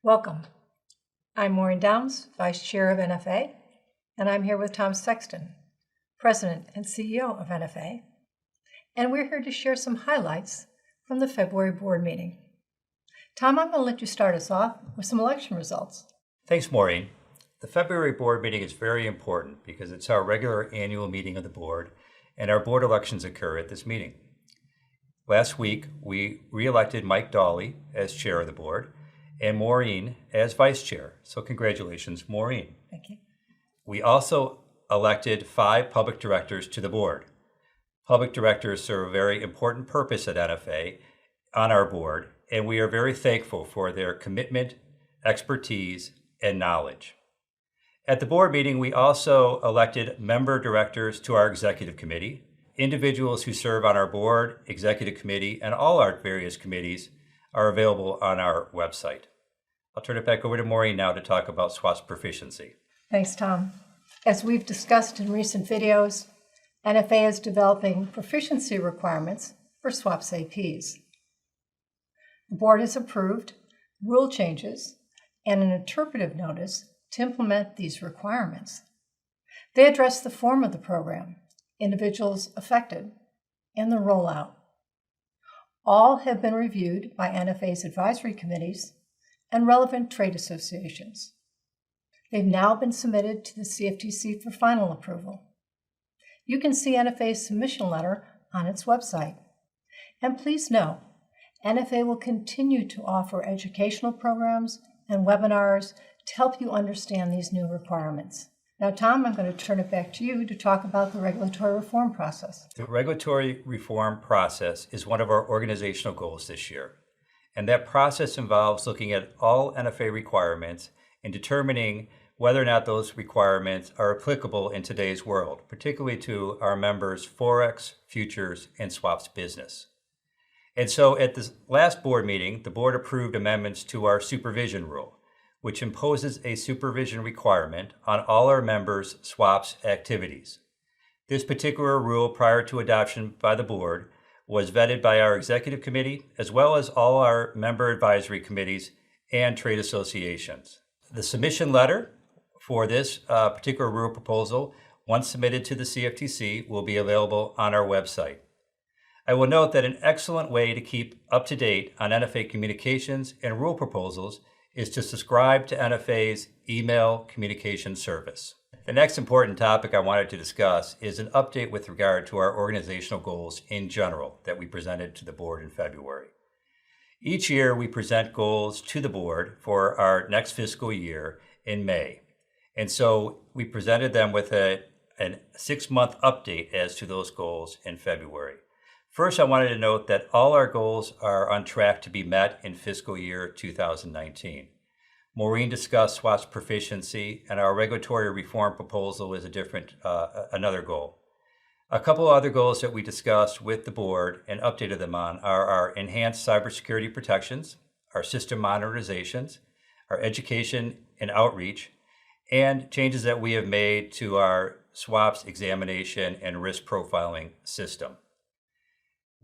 Welcome. I'm Maureen, Vice Chair of NFA, and I'm here with Tom Sexton, President and CEO of NFA, and we're here to share some highlights from the February board meeting. Tom, I'm going to let you start us off with some election results. Thanks, Maureen. The February board meeting is very important because it's our regular annual meeting of the board, and our board elections occur at this meeting. Last week, we re-elected Mike Dawley as chair of the board and Maureen as vice chair. So congratulations, Maureen. Thank you. We also elected 5 public directors to the board. Public directors serve a very important purpose at NFA on our board, and we are very thankful for their commitment, expertise, and knowledge. At the board meeting, we also elected member directors to our executive committee. Individuals who serve on our board, executive committee, and all our various committees are available on our website. I'll turn it back over to Maureen now to talk about SWAP's proficiency. Thanks, Tom. As we've discussed in recent videos, NFA is developing proficiency requirements for SWAP's APs. The board has approved rule changes and an interpretive notice to implement these requirements. They address the form of the program, individuals affected, and the rollout. All have been reviewed by NFA's advisory committees and relevant trade associations. They've now been submitted to the CFTC for final approval. You can see NFA's submission letter on its website. And please note, NFA will continue to offer educational programs and webinars to help you understand these new requirements. Now, Tom, I'm going to turn it back to you to talk about the regulatory reform process. The regulatory reform process is one of our organizational goals this year. And that process involves looking at all NFA requirements and determining whether or not those requirements are applicable in today's world, particularly to our members' Forex, futures, and swaps business. And so at this last board meeting, the board approved amendments to our supervision rule, which imposes a supervision requirement on all our members' swaps activities. This particular rule, prior to adoption by the board, was vetted by our executive committee, as well as all our member advisory committees and trade associations. The submission letter for this particular rule proposal, once submitted to the CFTC, will be available on our website. I will note that an excellent way to keep up to date on NFA communications and rule proposals is to subscribe to NFA's email communication service. The next important topic I wanted to discuss is an update with regard to our organizational goals in general that we presented to the board in February. Each year we present goals to the board for our next fiscal year in May. And so we presented them with a 6-month update as to those goals in February. First, I wanted to note that all our goals are on track to be met in fiscal year 2019. Maureen discussed SWAP's proficiency, and our regulatory reform proposal is another goal. A couple of other goals that we discussed with the board and updated them on are our enhanced cybersecurity protections, our system modernizations, our education and outreach, and changes that we have made to our SWAP's examination and risk profiling system.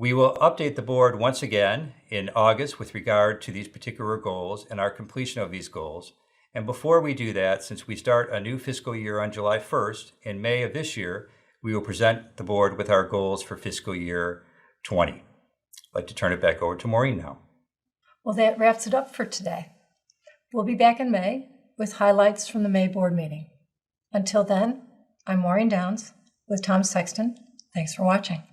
We will update the board once again in August with regard to these particular goals and our completion of these goals. And before we do that, since we start a new fiscal year on July 1st, in May of this year, we will present the board with our goals for fiscal year 20. I'd like to turn it back over to Maureen now. Well, that wraps it up for today. We'll be back in May with highlights from the May board meeting. Until then, I'm Maureen Downs with Tom Sexton. Thanks for watching.